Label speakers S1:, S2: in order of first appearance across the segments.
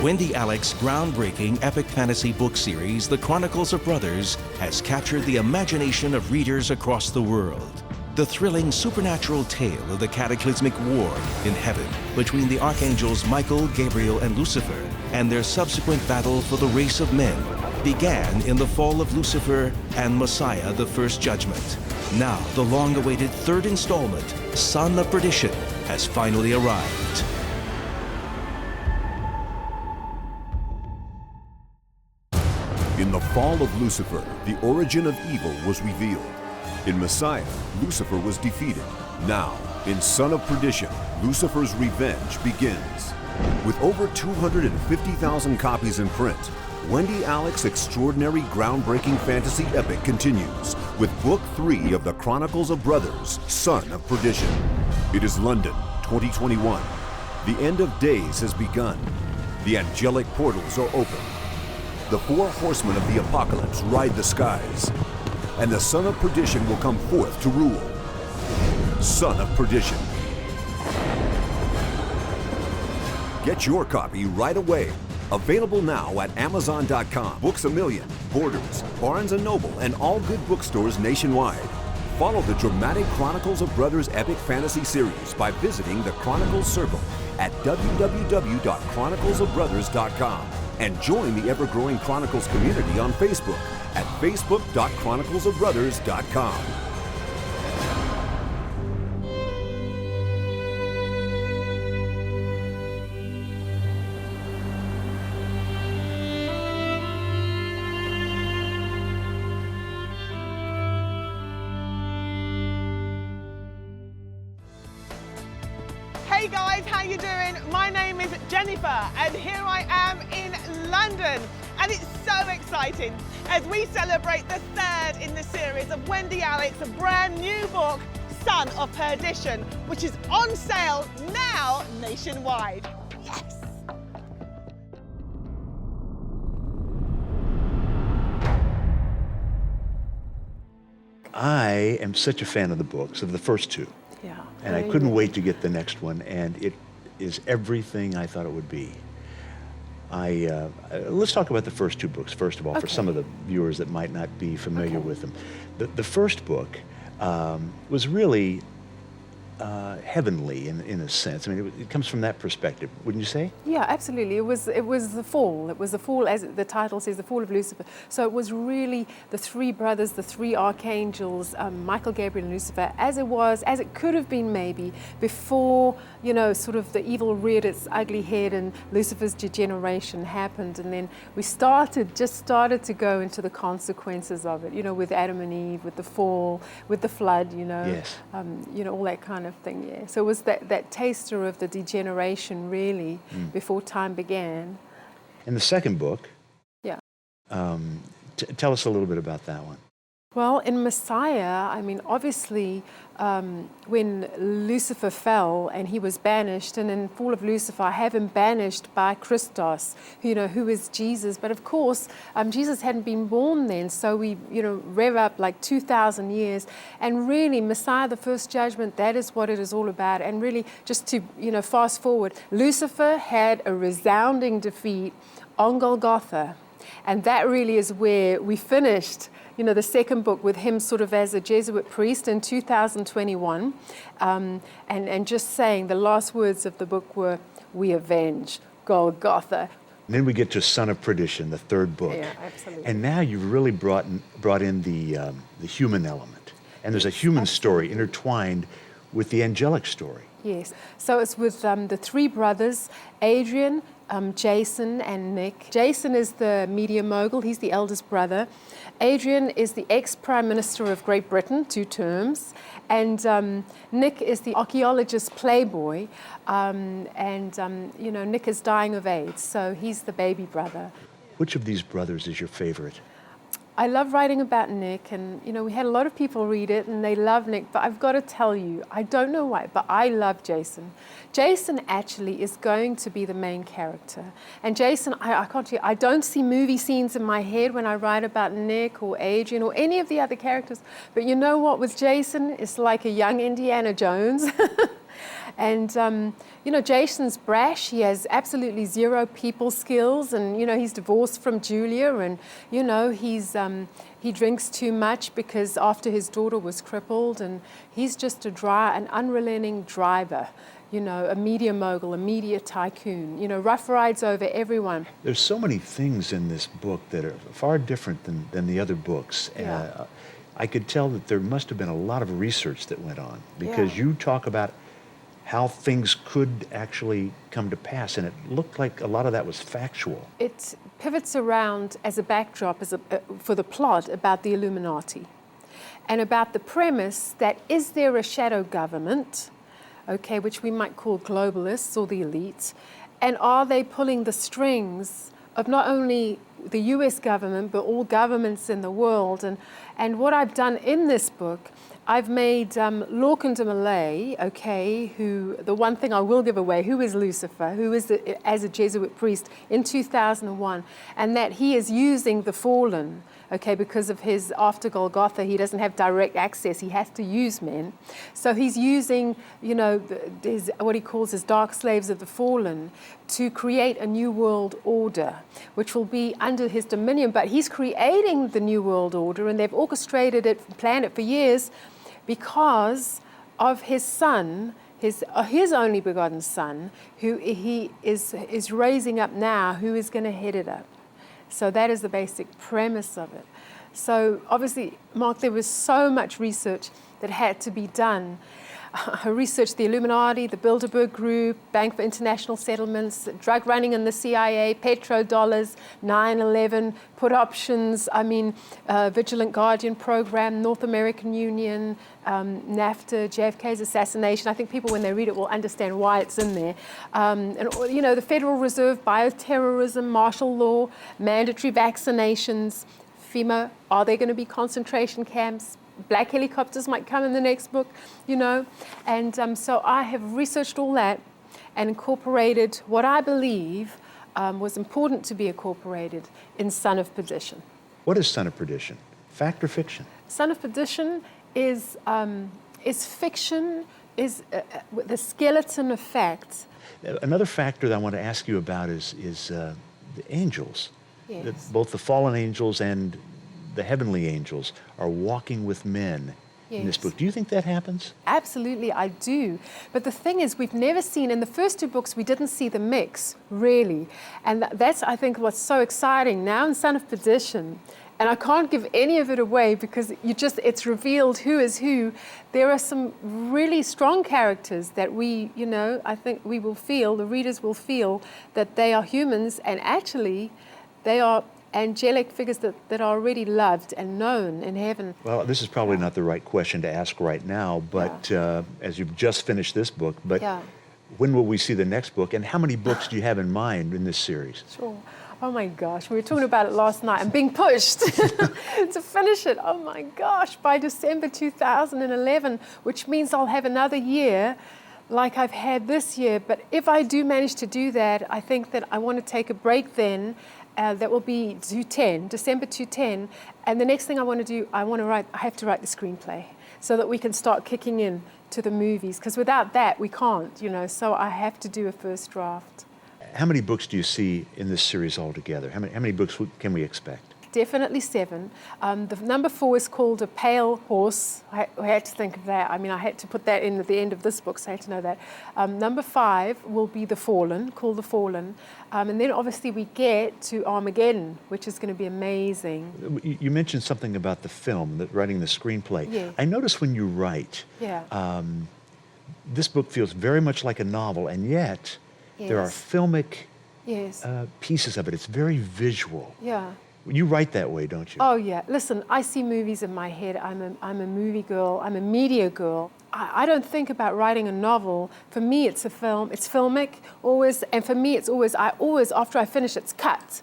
S1: Wendy Alec's groundbreaking epic fantasy book series, The Chronicles of Brothers, has captured the imagination of readers across the world. The thrilling supernatural tale of the cataclysmic war in heaven between the archangels Michael, Gabriel, and Lucifer, and their subsequent battle for the race of men, began in the fall of Lucifer and Messiah, the First Judgement. Now, the long-awaited third installment, Son of Perdition, has finally arrived.
S2: In the fall of Lucifer, the origin of evil was revealed. In Messiah, Lucifer was defeated. Now, in Son of Perdition, Lucifer's revenge begins. With over 250,000 copies in print, Wendy Alec's extraordinary groundbreaking fantasy epic continues with Book 3 of the Chronicles of Brothers, Son of Perdition. It is London, 2021. The end of days has begun. The angelic portals are open. The four horsemen of the apocalypse ride the skies, and the Son of Perdition will come forth to rule. Son of Perdition. Get your copy right away. Available now at Amazon.com, Books A Million, Borders, Barnes & Noble, and all good bookstores nationwide. Follow the dramatic Chronicles of Brothers epic fantasy series by visiting the Chronicles Circle at www.chroniclesofbrothers.com and join the ever-growing Chronicles community on Facebook at facebook.chroniclesofbrothers.com.
S3: Hey guys, how you doing? My name is Jennifer and here I am in London, and it's so exciting as we celebrate the third in the series of Wendy Alec's brand new book, Son of Perdition, which is on sale now nationwide. Yes!
S4: I am such a fan of the books, of the first two.
S3: Yeah.
S4: And I couldn't wait to get the next one, and it is everything I thought it would be. Let's talk about the first two books, first of all, for some of the viewers that might not be familiar with them. The first book was really heavenly in a sense. I mean, it comes from that perspective, wouldn't you say?
S5: Yeah, absolutely. It was the fall. It was the fall, as the title says, the fall of Lucifer. So it was really the three brothers, the three archangels, Michael, Gabriel, and Lucifer, as it could have been maybe before, you know, sort of the evil reared its ugly head and Lucifer's degeneration happened, and then we just started to go into the consequences of it. You know, with Adam and Eve, with the fall, with the flood. You know,
S4: yes.
S5: You know, all that kind of thing, yeah. So it was that taster of the degeneration, really, before time began.
S4: And the second book,
S5: yeah.
S4: Tell us a little bit about that one.
S5: Well, in Messiah, I mean, obviously, when Lucifer fell and he was banished, and in Fall of Lucifer, I have him banished by Christos, you know, who is Jesus. But of course, Jesus hadn't been born then, so we, you know, rev up like 2,000 years. And really, Messiah, the First Judgment, that is what it is all about. And really, just to, you know, fast forward, Lucifer had a resounding defeat on Golgotha. And that really is where we finished, you know, the second book with him sort of as a Jesuit priest in 2021. And just saying the last words of the book were, "We avenge Golgotha."
S4: And then we get to Son of Perdition, the third book.
S5: Yeah, absolutely.
S4: And now you've really brought in the human element. And there's a human story intertwined with the angelic story.
S5: Yes. So it's with the three brothers, Adrian, Jason, and Nick. Jason is the media mogul. He's the eldest brother. Adrian is the ex-Prime Minister of Great Britain, 2 terms. And Nick is the archaeologist playboy. You know, Nick is dying of AIDS, so he's the baby brother.
S4: Which of these brothers is your favorite?
S5: I love writing about Nick, and you know, we had a lot of people read it and they love Nick, but I've got to tell you, I don't know why, but I love Jason. Jason actually is going to be the main character. And Jason, I can't tell you, I don't see movie scenes in my head when I write about Nick or Adrian or any of the other characters, but you know what, with Jason, it's like a young Indiana Jones. And, Jason's brash. He has absolutely zero people skills. And, he's divorced from Julia. And, he drinks too much because after his daughter was crippled. And he's just an unrelenting driver. A media mogul, a media tycoon, rough rides over everyone.
S4: There's so many things in this book that are far different than the other books.
S5: Yeah.
S4: I could tell that there must have been a lot of research that went on, because you talk about how things could actually come to pass, and it looked like a lot of that was factual.
S5: It pivots around as a backdrop for the plot about the Illuminati, and about the premise that is there a shadow government, which we might call globalists or the elites, and are they pulling the strings of not only the US government, but all governments in the world. And what I've done in this book, I've made Lorcan de Molay, who, the one thing I will give away, who is Lucifer, who is as a Jesuit priest in 2001, and that he is using the fallen, because of his, after Golgotha, he doesn't have direct access, he has to use men. So he's using, what he calls his dark slaves of the fallen to create a new world order, which will be under his dominion. But he's creating the new world order, and they've orchestrated it, planned it for years, because of his son, his only begotten son, who he is raising up now, who is going to head it up. So that is the basic premise of it. So obviously, Mark, there was so much research that had to be done. I researched the Illuminati, the Bilderberg Group, Bank for International Settlements, drug running in the CIA, petrodollars, 9/11, put options, Vigilant Guardian Program, North American Union, NAFTA, JFK's assassination. I think people, when they read it, will understand why it's in there. The Federal Reserve, bioterrorism, martial law, mandatory vaccinations, FEMA, are there going to be concentration camps? Black helicopters might come in the next book, And so I have researched all that and incorporated what I believe was important to be incorporated in Son of Perdition.
S4: What is Son of Perdition? Fact or fiction?
S5: Son of Perdition is fiction, is the skeleton of fact.
S4: Another factor that I want to ask you about is the angels.
S5: Yes.
S4: Both the fallen angels and the heavenly angels are walking with men in this book. Do you think that happens?
S5: Absolutely, I do. But the thing is, we've never seen, in the first two books, we didn't see the mix, really. And that's, I think, what's so exciting. Now in Son of Perdition, and I can't give any of it away because it's revealed who is who. There are some really strong characters that I think we will feel, the readers will feel, that they are humans, and actually they are angelic figures that are already loved and known in heaven.
S4: Well, this is probably not the right question to ask right now, but as you've just finished this book, but when will we see the next book, and how many books do you have in mind in this series?
S5: Sure. Oh my gosh, we were talking about it last night. I'm being pushed to finish it. Oh my gosh, by December 2011, which means I'll have another year like I've had this year. But if I do manage to do that, I think that I want to take a break then. That will be December 2010. And the next thing I want to do, I have to write the screenplay so that we can start kicking in to the movies. Because without that, we can't, so I have to do a first draft.
S4: How many books do you see in this series altogether? How many books can we expect?
S5: Definitely 7. The number 4 is called A Pale Horse. I had to think of that. I had to put that in at the end of this book, so I had to know that. Number 5 will be The Fallen, called The Fallen. And then obviously we get to Armageddon, which is going to be amazing.
S4: You mentioned something about the film, writing the screenplay.
S5: Yes.
S4: I notice when you write, this book feels very much like a novel, and yet there are filmic pieces of it. It's very visual.
S5: Yeah.
S4: You write that way, don't you?
S5: Oh, yeah. Listen, I see movies in my head. I'm a movie girl. I'm a media girl. I don't think about writing a novel. For me, it's a film. It's filmic, always. And for me, it's always, after I finish, it's cut.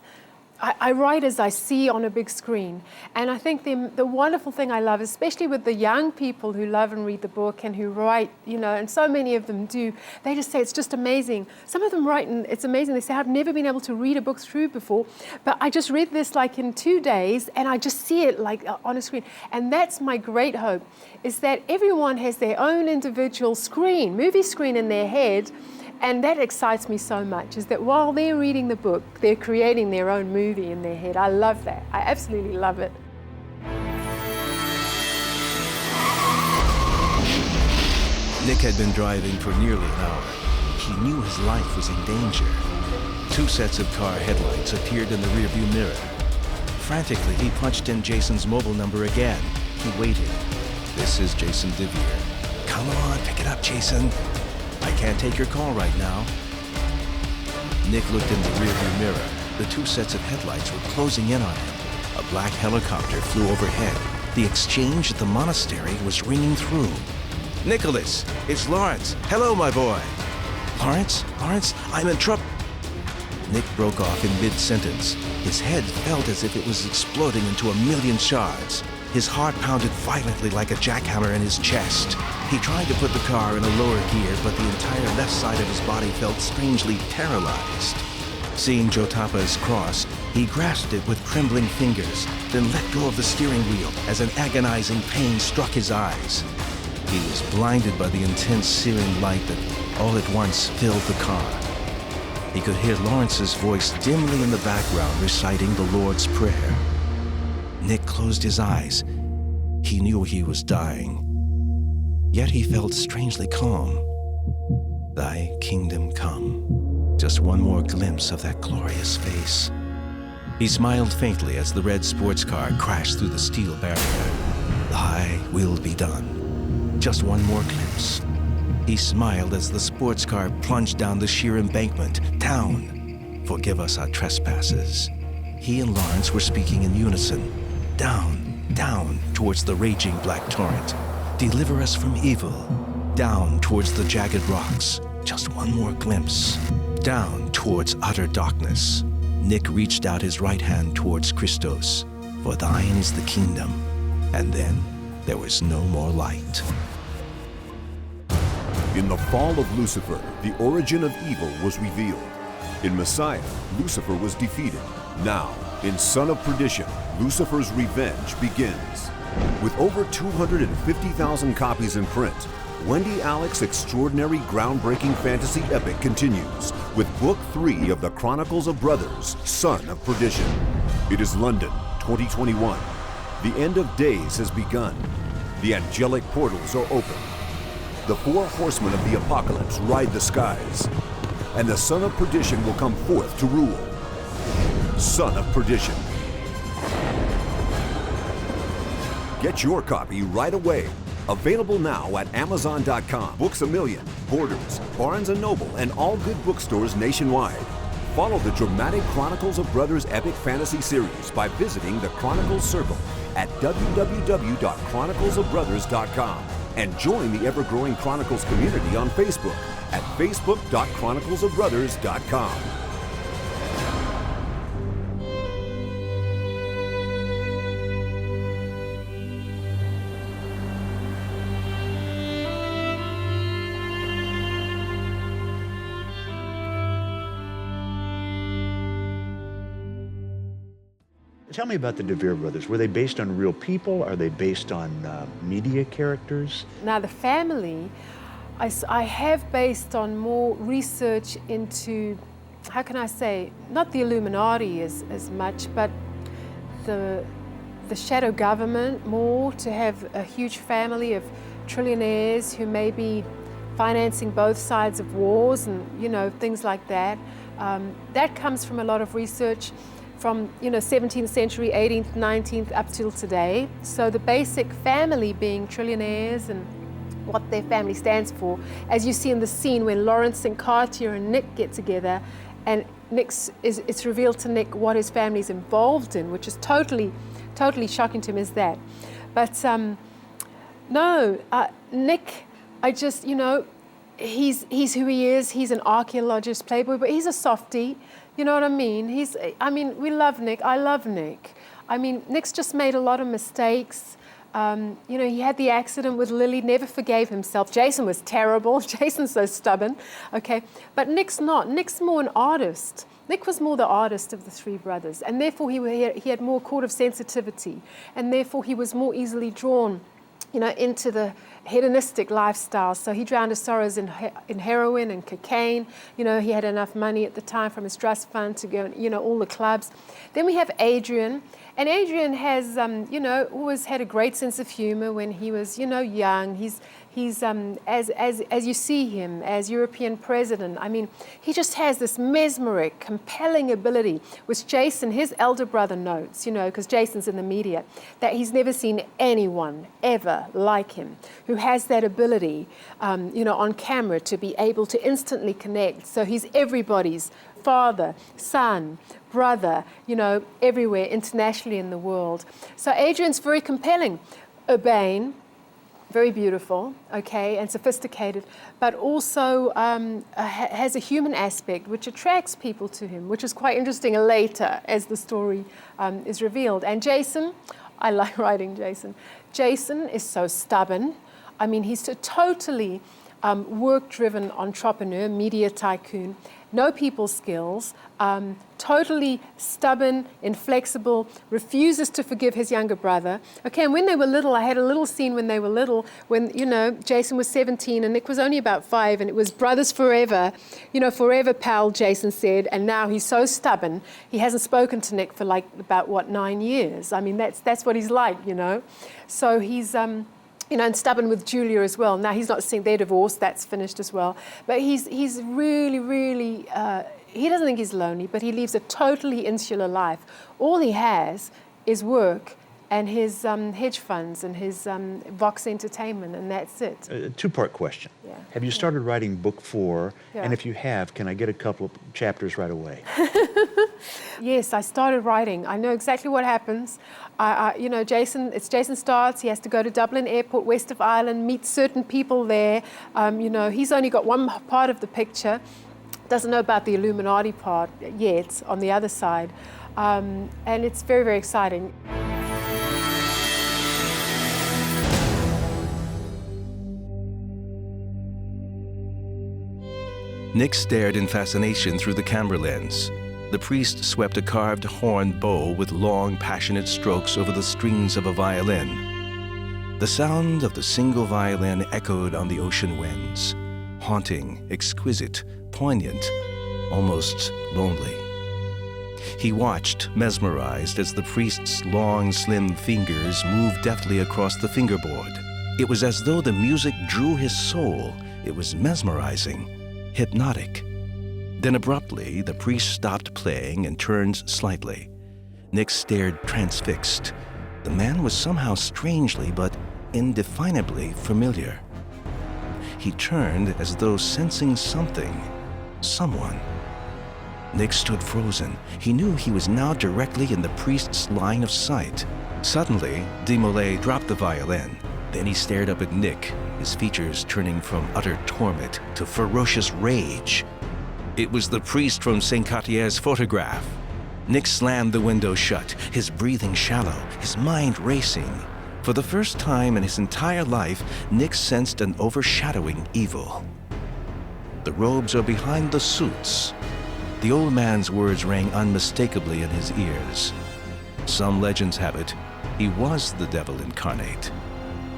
S5: I write as I see on a big screen. And I think the wonderful thing I love, especially with the young people who love and read the book and who write, and so many of them do, they just say it's just amazing. Some of them write and it's amazing. They say, I've never been able to read a book through before, but I just read this like in 2 days and I just see it like on a screen. And that's my great hope, is that everyone has their own individual screen, movie screen in their head. And that excites me so much, is that while they're reading the book, they're creating their own movie in their head. I love that. I absolutely love it.
S1: Nick had been driving for nearly an hour. He knew his life was in danger. 2 sets of car headlights appeared in the rearview mirror. Frantically, he punched in Jason's mobile number again. He waited. This is Jason DeVere. Come on, pick it up, Jason. I can't take your call right now. Nick looked in the rearview mirror. The 2 sets of headlights were closing in on him. A black helicopter flew overhead. The exchange at the monastery was ringing through. Nicholas, it's Lawrence. Hello, my boy. Lawrence, I'm in trouble. Nick broke off in mid-sentence. His head felt as if it was exploding into a million shards. His heart pounded violently like a jackhammer in his chest. He tried to put the car in a lower gear, but the entire left side of his body felt strangely paralyzed. Seeing Jotapa's cross, he grasped it with trembling fingers, then let go of the steering wheel as an agonizing pain struck his eyes. He was blinded by the intense searing light that all at once filled the car. He could hear Lawrence's voice dimly in the background reciting the Lord's Prayer. Nick closed his eyes. He knew he was dying. Yet he felt strangely calm. Thy kingdom come. Just one more glimpse of that glorious face. He smiled faintly as the red sports car crashed through the steel barrier. Thy will be done. Just one more glimpse. He smiled as the sports car plunged down the sheer embankment. Down. Forgive us our trespasses. He and Lawrence were speaking in unison. Down, down towards the raging black torrent. Deliver us from evil. Down towards the jagged rocks. Just one more glimpse. Down towards utter darkness. Nick reached out his right hand towards Christos. For thine is the kingdom. And then there was no more light.
S2: In the fall of Lucifer, the origin of evil was revealed. In Messiah, Lucifer was defeated. Now, in Son of Perdition, Lucifer's revenge begins. With over 250,000 copies in print, Wendy Alec's extraordinary, groundbreaking fantasy epic continues with Book 3 of the Chronicles of Brothers, Son of Perdition. It is London, 2021. The end of days has begun. The angelic portals are open. The 4 horsemen of the apocalypse ride the skies, and the Son of Perdition will come forth to rule. Son of Perdition. Get your copy right away. Available now at Amazon.com, Books A Million, Borders, Barnes & Noble, and all good bookstores nationwide. Follow the dramatic Chronicles of Brothers epic fantasy series by visiting the Chronicles Circle at www.chroniclesofbrothers.com and join the ever-growing Chronicles community on Facebook at facebook.chroniclesofbrothers.com.
S4: Tell me about the DeVere brothers. Were they based on real people? Are they based on media characters?
S5: Now, the family, I have based on more research into, how can I say, not the Illuminati as much, but the shadow government more, to have a huge family of trillionaires who may be financing both sides of wars and, things like that. That comes from a lot of research from 17th century, 18th, 19th, up till today. So the basic family being trillionaires and what their family stands for, as you see in the scene when Lawrence and Cartier and Nick get together, and it's revealed to Nick what his family's involved in, which is totally shocking to him, is that. But Nick, I just, he's who he is. He's an archaeologist, playboy, but he's a softie. You know what I mean? We love Nick. I love Nick. I mean, Nick's just made a lot of mistakes. He had the accident with Lily, never forgave himself. Jason was terrible. Jason's so stubborn, okay? But Nick's not. Nick's more an artist. Nick was more the artist of the three brothers, and therefore he had more chord of sensitivity, and therefore he was more easily drawn, into the hedonistic lifestyle. So he drowned his sorrows in heroin and cocaine. He had enough money at the time from his trust fund to go, all the clubs. Then we have Adrian. And Adrian has, always had a great sense of humor when he was, young. He's as you see him as European president. I mean, he just has this mesmeric, compelling ability, which Jason, his elder brother, notes, because Jason's in the media, that he's never seen anyone ever like him who has that ability, on camera to be able to instantly connect. So he's everybody's father, son, brother, everywhere, internationally in the world. So Adrian's very compelling, urbane, very beautiful, okay, and sophisticated, but also has a human aspect which attracts people to him, which is quite interesting later as the story is revealed. And Jason, I like writing Jason. Jason is so stubborn. I mean, he's a totally work-driven entrepreneur, media tycoon, no people skills, totally stubborn, inflexible, refuses to forgive his younger brother. Okay, and when they were little, I had a little scene when they were little, when, Jason was 17 and Nick was only about 5, and it was brothers forever, forever pal, Jason said, and now he's so stubborn, he hasn't spoken to Nick for about 9 years. I mean, that's what he's like, So he's, and stubborn with Julia as well. Now he's not seeing their divorce, that's finished as well. But he's really, really, he doesn't think he's lonely, but he lives a totally insular life. All he has is work and his hedge funds and his Vox Entertainment, and that's it.
S4: A two-part question.
S5: Yeah.
S4: Have you started writing book 4?
S5: Yeah.
S4: And if you have, can I get a couple of chapters right away?
S5: Yes, I started writing. I know exactly what happens. Jason starts, he has to go to Dublin Airport, west of Ireland, meet certain people there. He's only got one part of the picture, doesn't know about the Illuminati part yet on the other side. And it's very, very exciting.
S1: Nick stared in fascination through the camera lens. The priest swept a carved horn bow with long, passionate strokes over the strings of a violin. The sound of the single violin echoed on the ocean winds, haunting, exquisite, poignant, almost lonely. He watched, mesmerized, as the priest's long, slim fingers moved deftly across the fingerboard. It was as though the music drew his soul. It was mesmerizing, hypnotic. Then abruptly, the priest stopped playing and turned slightly. Nick stared transfixed. The man was somehow strangely but indefinably familiar. He turned as though sensing something, someone. Nick stood frozen. He knew he was now directly in the priest's line of sight. Suddenly, de Molay dropped the violin. Then he stared up at Nick, his features turning from utter torment to ferocious rage. It was the priest from St. Cartier's photograph. Nick slammed the window shut, his breathing shallow, his mind racing. For the first time in his entire life, Nick sensed an overshadowing evil. The robes are behind the suits. The old man's words rang unmistakably in his ears. Some legends have it, he was the devil incarnate.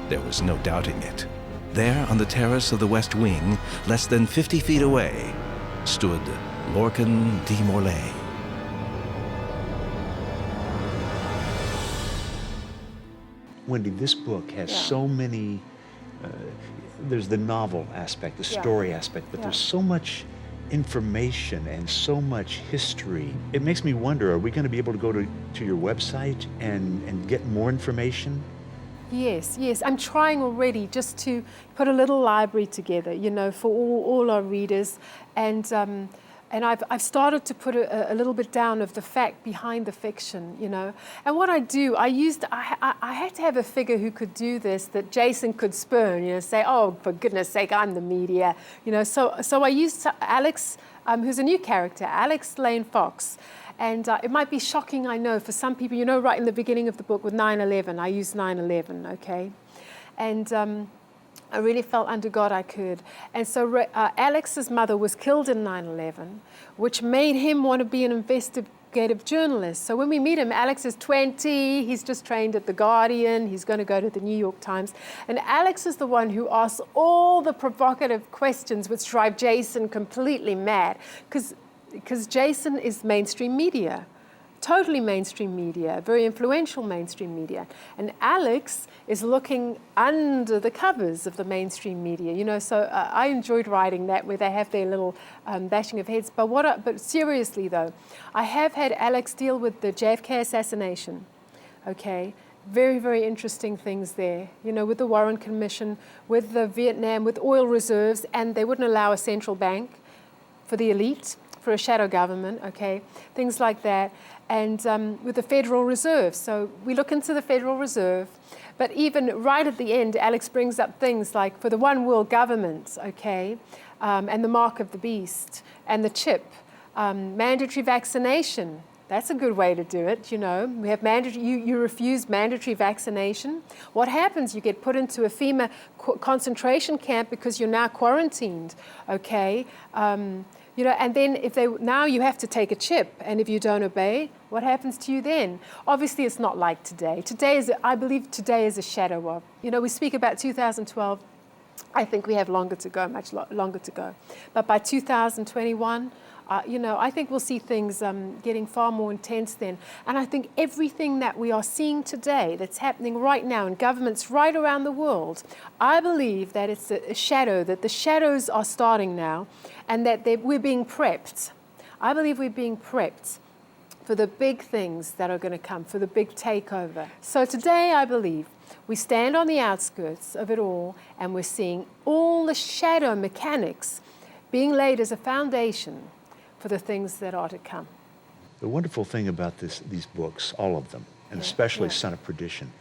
S1: There was no doubting it. There, on the terrace of the West Wing, less than 50 feet away, stood Lorcan de Molay.
S4: Wendy, this book has so many, there's the novel aspect, the story aspect, but there's so much information and so much history. It makes me wonder, are we going to be able to go to your website and get more information?
S5: Yes. I'm trying already just to put a little library together, for all our readers. And I've started to put a little bit down of the fact behind the fiction, And what I do, I had to have a figure who could do this, that Jason could spurn, say, oh, for goodness sake, I'm the media, So I used Alex who's a new character, Alex Lane Fox. And it might be shocking, I know, for some people. You know, right in the beginning of the book with 9/11, I used 9/11, okay? And I really felt under God I could. And so Alex's mother was killed in 9/11, which made him want to be an investigative journalist. So when we meet him, Alex is 20, he's just trained at The Guardian, he's going to go to the New York Times. And Alex is the one who asks all the provocative questions which drive Jason completely mad. Because Jason is mainstream media, totally mainstream media, very influential mainstream media. And Alex is looking under the covers of the mainstream media, you know, so I enjoyed writing that where they have their little bashing of heads. But seriously though, I have had Alex deal with the JFK assassination, okay? Very, very interesting things there, you know, with the Warren Commission, with the Vietnam, with oil reserves, and they wouldn't allow a central bank for the elite, for a shadow government, okay, things like that, and with the Federal Reserve. So we look into the Federal Reserve, but even right at the end, Alex brings up things like for the one world government, okay, and the mark of the beast, and the chip, mandatory vaccination. That's a good way to do it, you know. We have you refuse mandatory vaccination. What happens? You get put into a FEMA concentration camp because you're now quarantined, okay? You know, and then now you have to take a chip, and if you don't obey, what happens to you then? Obviously, it's not like today. I believe today is a shadow of, you know, we speak about 2012. I think we have longer to go, much longer to go. But by 2021, you know, I think we'll see things getting far more intense then. And I think everything that we are seeing today that's happening right now in governments right around the world, I believe that it's a shadow, that the shadows are starting now, and that we're being prepped. I believe we're being prepped for the big things that are going to come, for the big takeover. So today, I believe, we stand on the outskirts of it all, and we're seeing all the shadow mechanics being laid as a foundation for the things that are to come.
S4: The wonderful thing about these books, all of them, and especially Son of Perdition,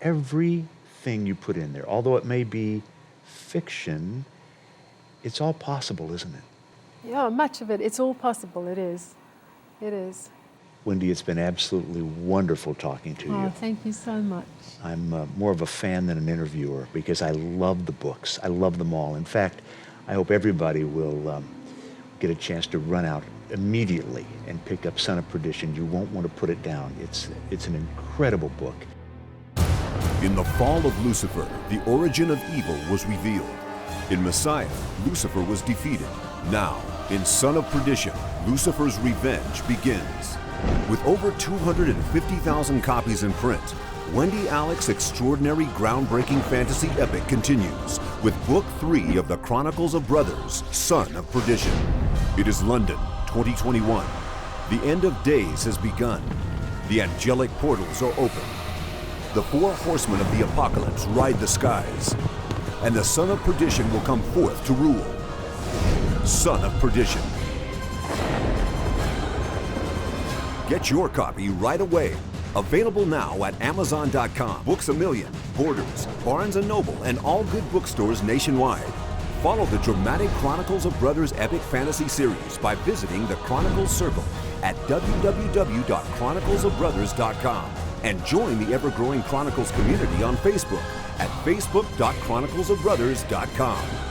S4: everything you put in there, although it may be fiction, it's all possible, isn't it?
S5: Yeah, much of it, it's all possible, it is. It is.
S4: Wendy, it's been absolutely wonderful talking to you.
S5: Oh, thank you so much.
S4: I'm more of a fan than an interviewer because I love the books. I love them all. In fact, I hope everybody will get a chance to run out immediately and pick up Son of Perdition. You won't want to put it down. It's an incredible book.
S2: In the fall of Lucifer, the origin of evil was revealed. In Messiah, Lucifer was defeated. Now, in Son of Perdition, Lucifer's revenge begins. With over 250,000 copies in print, Wendy Alec's extraordinary, groundbreaking fantasy epic continues with Book 3 of the Chronicles of Brothers, Son of Perdition. It is London, 2021. The end of days has begun. The angelic portals are open. The four horsemen of the apocalypse ride the skies, and the Son of Perdition will come forth to rule. Son of Perdition. Get your copy right away. Available now at Amazon.com, Books A Million, Borders, Barnes & Noble, and all good bookstores nationwide. Follow the dramatic Chronicles of Brothers epic fantasy series by visiting the Chronicles Circle at www.chroniclesofbrothers.com and join the ever-growing Chronicles community on Facebook at facebook.chroniclesofbrothers.com.